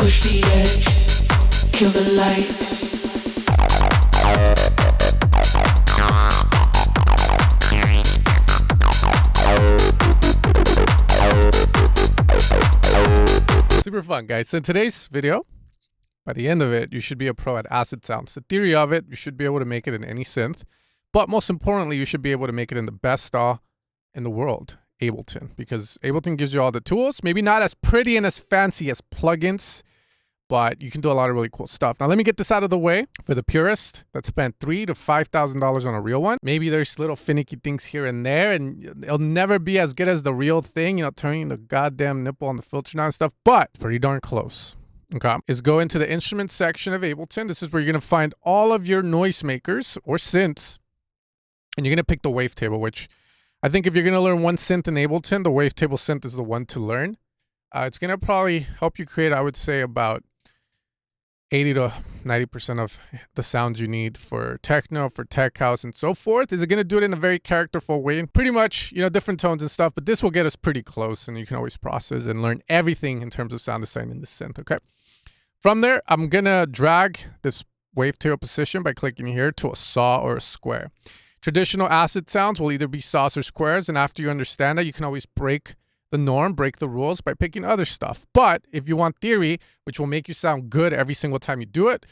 Push the edge, kill the light. Super fun, guys. So in today's video, by the end of it, you should be a pro at acid sounds. The theory of it, you should be able to make it in any synth. But most importantly, you should be able to make it in the best DAW in the world, Ableton. Because Ableton gives you all the tools. Maybe not as pretty and as fancy as plugins, but you can do a lot of really cool stuff. Now, let me get this out of the way. For the purist that spent $3,000 to $5,000 on a real one, maybe there's little finicky things here and there, and it'll never be as good as the real thing, you know, turning the goddamn nipple on the filter now and stuff, but pretty darn close. Okay, is go into the instrument section of Ableton. This is where you're going to find all of your noisemakers or synths, and you're going to pick the wavetable, which I think if you're going to learn one synth in Ableton, the wavetable synth is the one to learn. It's going to probably help you create, I would say, about 80 to 90% of the sounds you need for techno, for tech house, and so forth. Is it going to do it in a very characterful way? And pretty much, you know, different tones and stuff, but this will get us pretty close, and you can always process and learn everything in terms of sound design in the synth, okay? From there, I'm going to drag this wavetable position by clicking here to a saw or a square. Traditional acid sounds will either be saws or squares, and after you understand that, you can always break the norm, break the rules by picking other stuff. But if you want theory, which will make you sound good every single time you do it,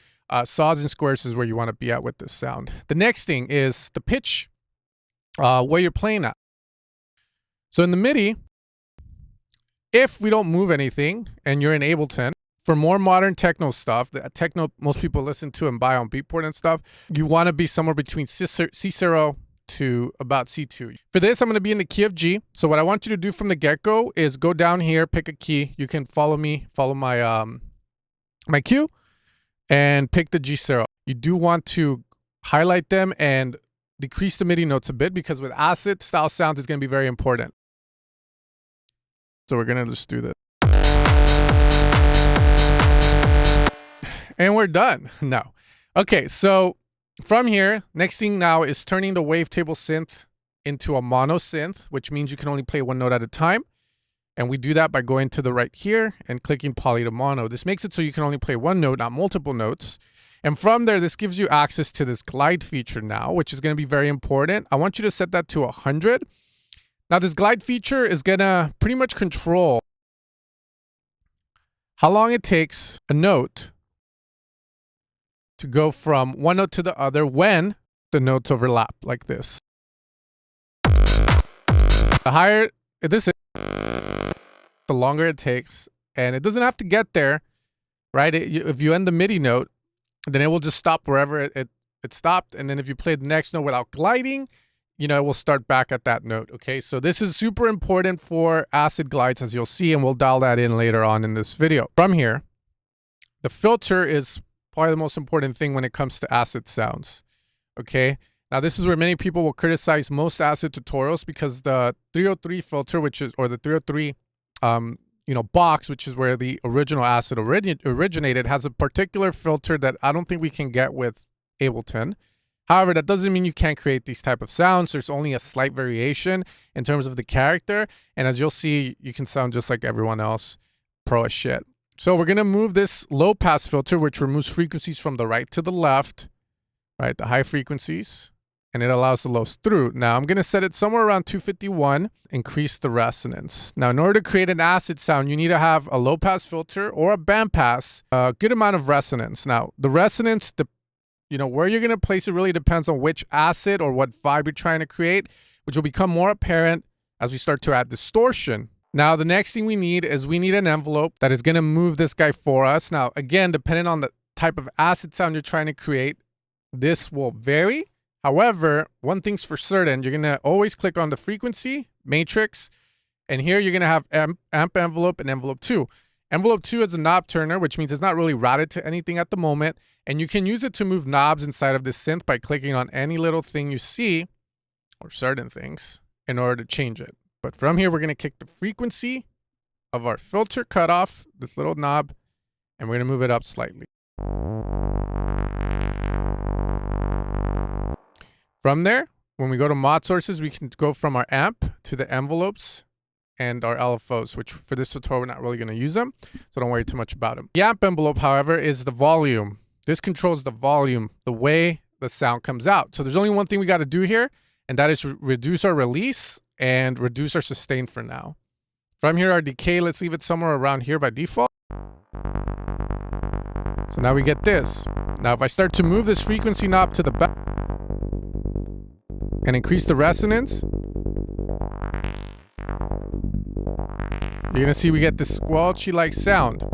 saws and squares is where you want to be at with this sound. The next thing is the pitch, where you're playing at. So in the MIDI, if we don't move anything and you're in Ableton, for more modern techno stuff, the techno most people listen to and buy on Beatport and stuff, you want to be somewhere between C0 to about C2. For this, I'm going to be in the key of G. So what I want you to do from the get-go is go down here, pick a key. You can follow my my cue, and pick the G0. You do want to highlight them and decrease the MIDI notes a bit, because with acid style sounds, it's going to be very important. So we're going to just do this. And we're done. No. Okay, so from here, next thing now is turning the wavetable synth into a mono synth, which means you can only play one note at a time. And we do that by going to the right here and clicking poly to mono. This makes it so you can only play one note, not multiple notes. And from there, this gives you access to this glide feature now, which is going to be very important. I want you to set that to 100. Now, this glide feature is going to pretty much control how long it takes a note to go from one note to the other when the notes overlap like this. The higher this is, the longer it takes, and it doesn't have to get there, right? If you end the MIDI note, then it will just stop wherever it stopped, and then if you play the next note without gliding, you know, it will start back at that note, okay? So this is super important for acid glides, as you'll see, and we'll dial that in later on in this video. From here, the filter is probably the most important thing when it comes to acid sounds, okay? Now, this is where many people will criticize most acid tutorials, because the 303 filter, or the 303, you know, box, which is where the original acid originated, has a particular filter that I don't think we can get with Ableton. However, that doesn't mean you can't create these type of sounds. There's only a slight variation in terms of the character, and as you'll see, you can sound just like everyone else, pro as shit. So we're going to move this low pass filter, which removes frequencies from the right to the left, right? The high frequencies, and it allows the lows through. Now I'm going to set it somewhere around 251, increase the resonance. Now, in order to create an acid sound, you need to have a low pass filter or a band pass, a good amount of resonance. Now, the resonance, you know, where you're going to place it really depends on which acid or what vibe you're trying to create, which will become more apparent as we start to add distortion. Now, the next thing we need is an envelope that is going to move this guy for us. Now, again, depending on the type of acid sound you're trying to create, this will vary. However, one thing's for certain, you're going to always click on the frequency matrix, and here you're going to have amp envelope and envelope 2. Envelope 2 is a knob turner, which means it's not really routed to anything at the moment, and you can use it to move knobs inside of this synth by clicking on any little thing you see, or certain things, in order to change it. But from here, we're going to kick the frequency of our filter cutoff, this little knob, and we're going to move it up slightly. From there, when we go to mod sources, we can go from our amp to the envelopes and our LFOs, which for this tutorial, we're not really going to use them, so don't worry too much about them. The amp envelope, however, is the volume. This controls the volume, the way the sound comes out. So there's only one thing we got to do here, and that is reduce our release and reduce our sustain for now. From here, our decay, let's leave it somewhere around here by default. So now we get this. Now if I start to move this frequency knob to the back and increase the resonance, you're gonna see we get this squelchy like sound.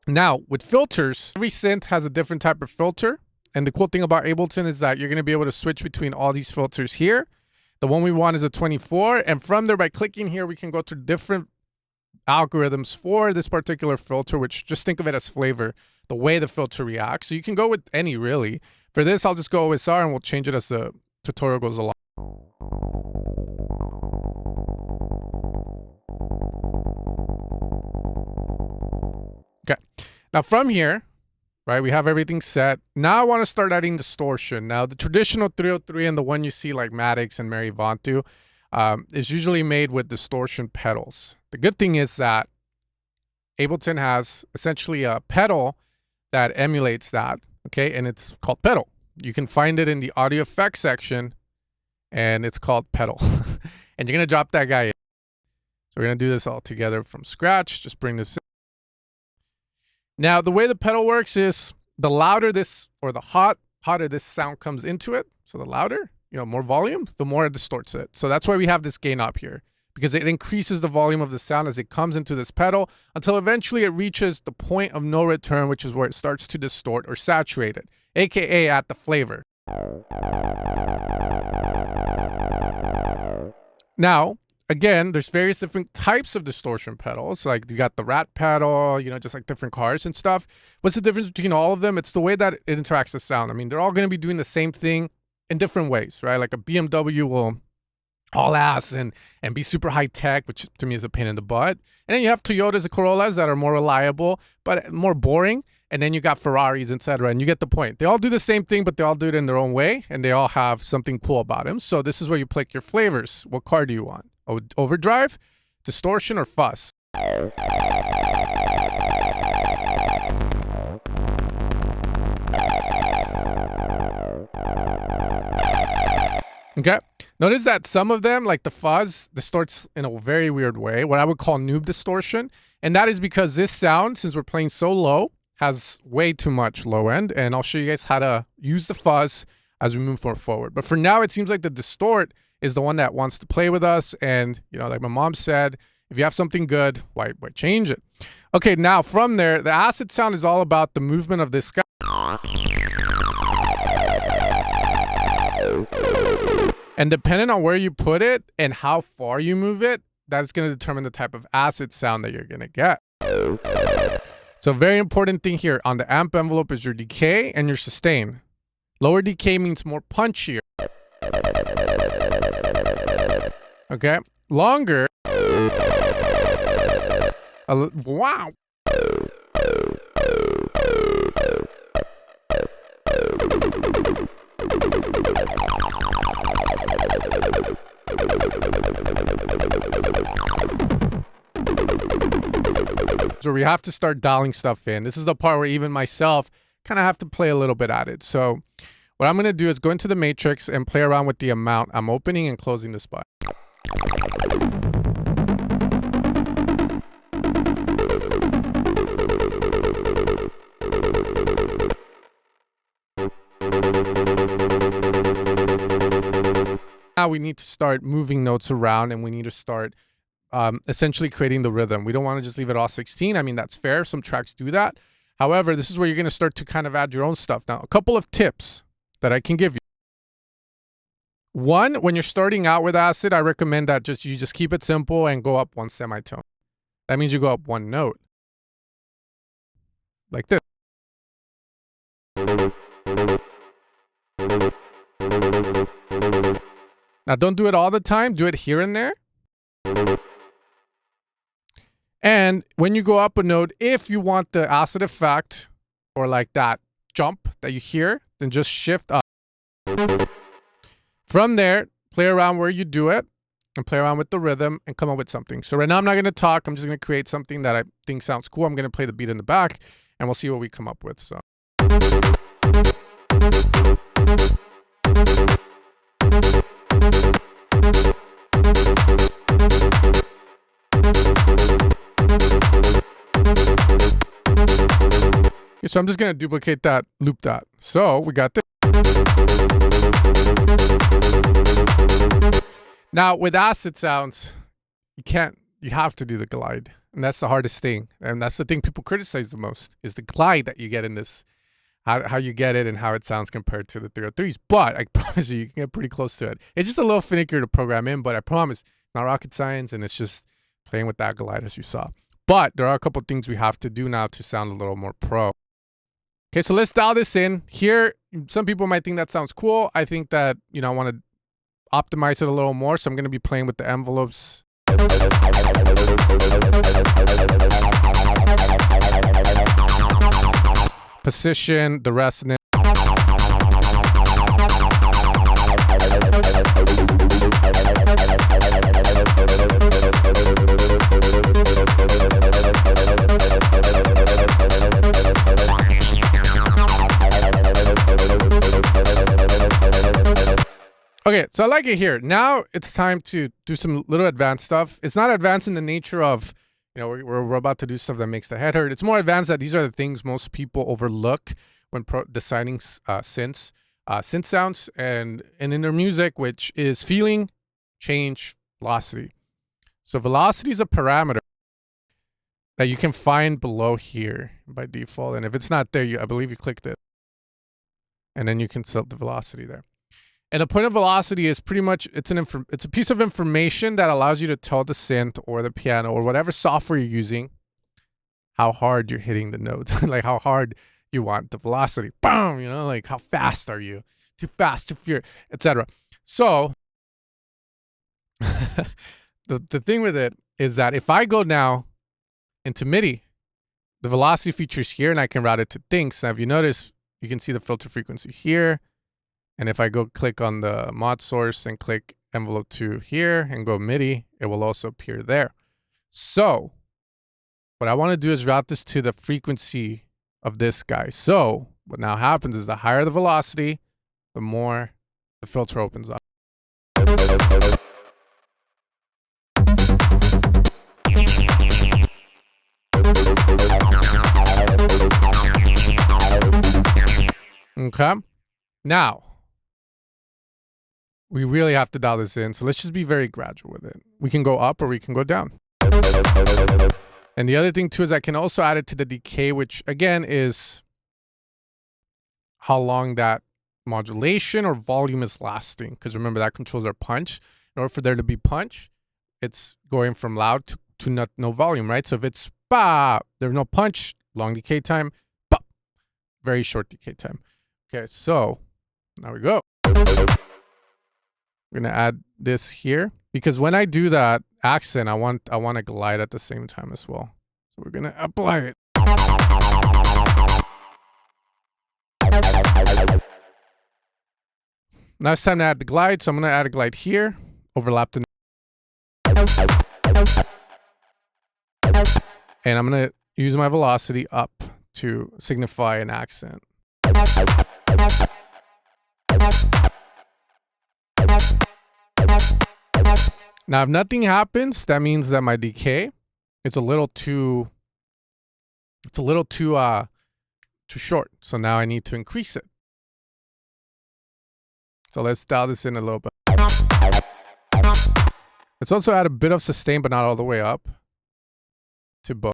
Now with filters, every synth has a different type of filter. And the cool thing about Ableton is that you're gonna be able to switch between all these filters here. The one we want is a 24. And from there, by clicking here, we can go to different algorithms for this particular filter, which just think of it as flavor, the way the filter reacts. So you can go with any really. For this, I'll just go OSR and we'll change it as the tutorial goes along. Okay, now from here, right, we have everything set. Now I want to start adding distortion. Now the traditional 303 and the one you see like Maddix and Vaunt do is usually made with distortion pedals. The good thing is that Ableton has essentially a pedal that emulates that, okay, and it's called Pedal. You can find it in the audio effects section, and it's called Pedal. And you're going to drop that guy in. So we're going to do this all together from scratch. Just bring this in. Now, the way the pedal works is the louder this, or the hotter this sound comes into it, so the louder, more volume, the more it distorts it. So that's why we have this gain up here, because it increases the volume of the sound as it comes into this pedal until eventually it reaches the point of no return, which is where it starts to distort or saturate it, aka at the flavor. Now, again, there's various different types of distortion pedals. Like you got the rat pedal, just like different cars and stuff. What's the difference between all of them? It's the way that it interacts with sound. I mean, they're all going to be doing the same thing in different ways, right? Like a BMW will haul ass and be super high tech, which to me is a pain in the butt. And then you have Toyotas and Corollas that are more reliable, but more boring. And then you got Ferraris, etc. And you get the point. They all do the same thing, but they all do it in their own way. And they all have something cool about them. So this is where you pick your flavors. What car do you want? Overdrive, distortion, or fuzz? Okay, notice that some of them, like the fuzz, distorts in a very weird way, what I would call noob distortion. And that is because this sound, since we're playing so low, has way too much low end. And I'll show you guys how to use the fuzz as we move forward. But for now, it seems like the distort is the one that wants to play with us. And, like my mom said, if you have something good, why change it? Okay, now from there, the acid sound is all about the movement of this guy. And depending on where you put it and how far you move it, that's going to determine the type of acid sound that you're going to get. So very important thing here on the amp envelope is your decay and your sustain. Lower decay means more punchier. Okay, longer. Wow. So we have to start dialing stuff in. This is the part where even myself kind of have to play a little bit at it. So what I'm going to do is go into the matrix and play around with the amount I'm opening and closing this button. Now we need to start moving notes around, and we need to start essentially creating the rhythm. We don't want to just leave it all 16. I mean, that's fair. Some tracks do that. However, this is where you're going to start to kind of add your own stuff. Now, a couple of tips that I can give you. One, when you're starting out with acid, I recommend that you just keep it simple and go up one semitone. That means you go up one note. Like this. Now, don't do it all the time. Do it here and there. And when you go up a note, if you want the acid effect or like that jump that you hear, then just shift up. From there, play around where you do it. and play around with the rhythm and come up with something. So right now I'm not going to talk. I'm just going to create something that I think sounds cool. I'm going to play the beat in the back and we'll see what we come up with. So. So I'm just going to duplicate that, loop that. So we got this. Now with acid sounds, you have to do the glide. And that's the hardest thing. And that's the thing people criticize the most is the glide that you get in this, how you get it and how it sounds compared to the 303s. But I promise you can get pretty close to it. It's just a little finickier to program in, but I promise it's not rocket science and it's just playing with that glide as you saw. But there are a couple things we have to do now to sound a little more pro. Okay, so let's dial this in. Here, some people might think that sounds cool. I think that, you know, I want to optimize it a little more. So I'm going to be playing with the envelopes. Position, the resonance. Okay, so I like it here. Now it's time to do some little advanced stuff. It's not advanced in the nature of, you know, we're about to do stuff that makes the head hurt. It's more advanced that these are the things most people overlook when designing synth sounds and in their music, which is feeling, change, velocity. So velocity is a parameter that you can find below here by default. And if it's not there, I believe you clicked it. And then you can set the velocity there. And the point of velocity is pretty much, it's a piece of information that allows you to tell the synth or the piano or whatever software you're using how hard you're hitting the notes, like how hard you want the velocity. Boom, you know, like how fast are you? Too fast, too furious, etc. So the thing with it is that if I go now into MIDI, the velocity feature's here and I can route it to things. Now, if you notice, you can see the filter frequency here. And if I go click on the mod source and click envelope 2 here and go MIDI, it will also appear there. So what I want to do is route this to the frequency of this guy. So what now happens is the higher the velocity, the more the filter opens up. Okay. Now, we really have to dial this in. So let's just be very gradual with it. We can go up or we can go down. And the other thing too is I can also add it to the decay, which again is how long that modulation or volume is lasting. Because remember that controls our punch. In order for there to be punch, it's going from loud to no volume, right? So if it's bah, there's no punch, long decay time, bah, very short decay time. Okay, so now we go. We're gonna add this here because when I do that accent, I want to glide at the same time as well. So we're gonna apply it. Now it's time to add the glide, so I'm gonna add a glide here, overlap the, and I'm gonna use my velocity up to signify an accent. Now, if nothing happens, that means that my decay is a little too short. So now I need to increase it. So let's dial this in a little bit. Let's also add a bit of sustain, but not all the way up to both.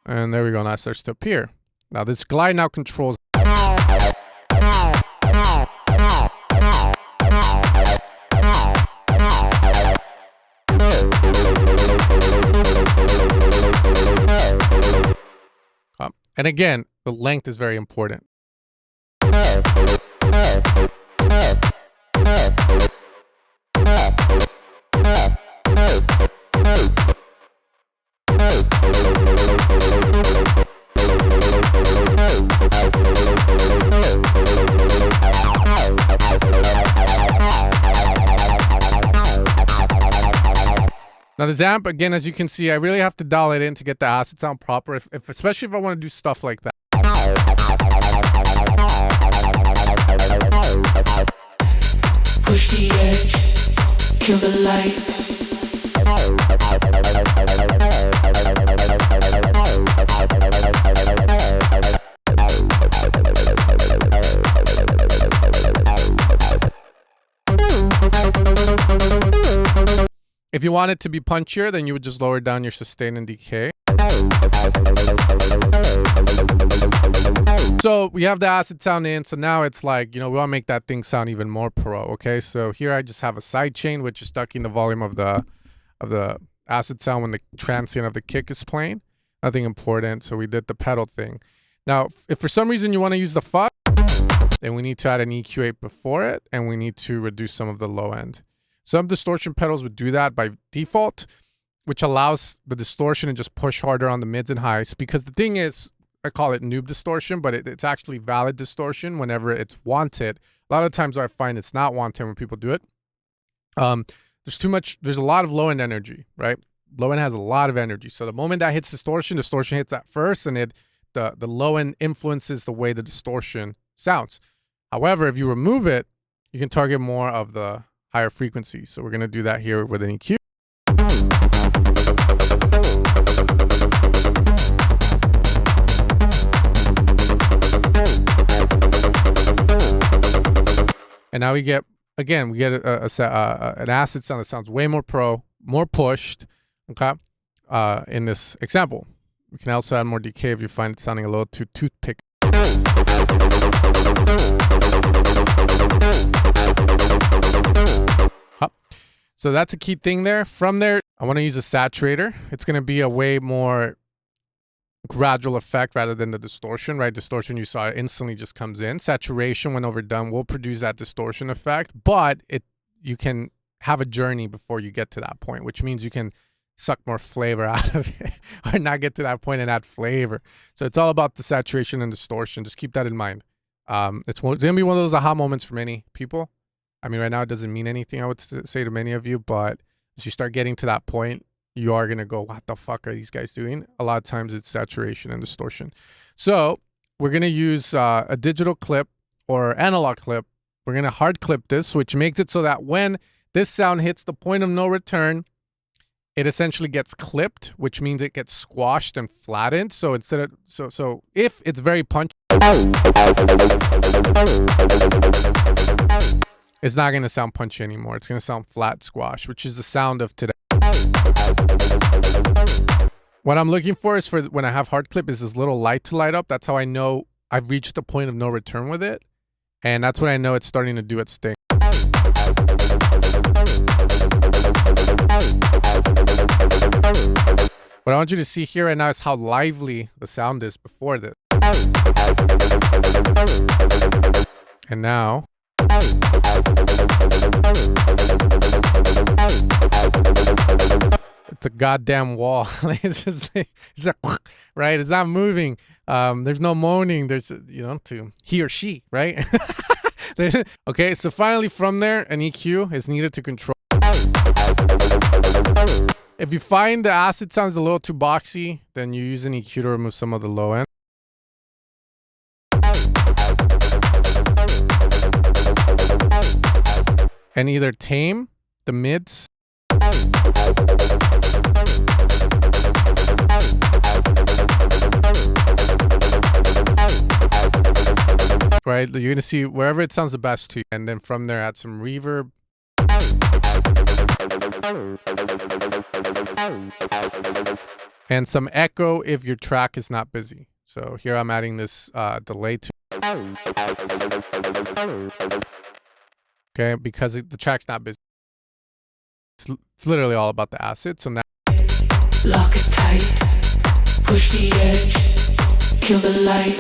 And there we go. Now it starts to appear. Now this glide now controls. And again, the length is very important. Now this amp, again, as you can see, I really have to dial it in to get the acid sound proper, especially if I want to do stuff like that. Push the edge, kill the light. If you want it to be punchier, then you would just lower down your sustain and decay. So we have the acid sound in, so now it's like, you know, we want to make that thing sound even more pro, okay? So here I just have a side chain, which is ducking the volume of the acid sound when the transient of the kick is playing. Nothing important, so we did the pedal thing. Now, if for some reason you want to use the fuzz, then we need to add an EQ8 before it, and we need to reduce some of the low end. Some distortion pedals would do that by default, which allows the distortion to just push harder on the mids and highs. Because the thing is, I call it noob distortion, but it's actually valid distortion whenever it's wanted. A lot of times I find it's not wanted when people do it. There's a lot of low end energy, right? Low end has a lot of energy. So the moment that hits distortion hits that first, and the low end influences the way the distortion sounds. However, if you remove it, you can target more of the higher frequencies. So we're going to do that here with an EQ. And now we get an acid sound that sounds way more pro, more pushed, okay, in this example. We can also add more decay if you find it sounding a little too toothpick. So that's a key thing there. From there, I want to use a saturator. It's going to be a way more gradual effect rather than the distortion, right? Distortion, you saw, instantly just comes in. Saturation, when overdone, will produce that distortion effect, but you can have a journey before you get to that point, which means you can suck more flavor out of it or not get to that point and add flavor. So it's all about the saturation and distortion. Just keep that in mind. It's going to be one of those aha moments for many people. I mean, right now it doesn't mean anything, I would say to many of you, but as you start getting to that point, you are going to go, what the fuck are these guys doing? A lot of times it's saturation and distortion. So we're going to use a digital clip or analog clip. We're going to hard clip this, which makes it so that when this sound hits the point of no return, it essentially gets clipped, which means it gets squashed and flattened. So instead of, so if it's very punchy, it's not going to sound punchy anymore. It's going to sound flat squash, which is the sound of today. What I'm looking for is, for when I have hard clip, is this little light to light up. That's how I know I've reached the point of no return with it. And that's when I know it's starting to do its thing. What I want you to see here right now is how lively the sound is before this. And now, it's a goddamn wall. It's just like, right? It's not moving. There's no moaning. There's, to he or she, right? Okay, so finally from there, an EQ is needed to control. If you find the acid sounds a little too boxy, then you use an EQ to remove some of the low end. And either tame the mids right, you're gonna see wherever it sounds the best to you, and then from there add some reverb. And some echo if your track is not busy. So here I'm adding this delay to. Okay, because the track's not busy. It's literally all about the acid. So now, lock it tight, push the edge, kill the light.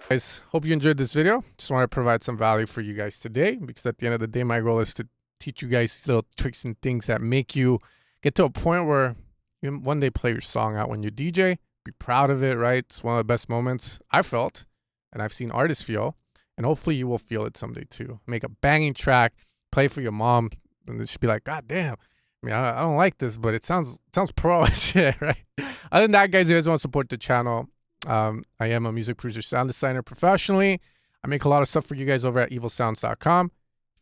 Guys, hope you enjoyed this video. Just want to provide some value for you guys today, because at the end of the day, my goal is to teach you guys little tricks and things that make you get to a point where you one day play your song out when you DJ, be proud of it, right? It's one of the best moments I felt, and I've seen artists feel, and hopefully you will feel it someday too. Make a banging track, play for your mom, and she'll be like, God damn. I mean, I don't like this, but it sounds pro as shit, right? Other than that, guys, if you guys want to support the channel, I am a music producer, sound designer professionally. I make a lot of stuff for you guys over at evilsounds.com.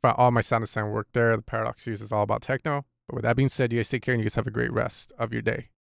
Find all my sound design work there. The Paradox series is all about techno. But with that being said, you guys take care and you guys have a great rest of your day.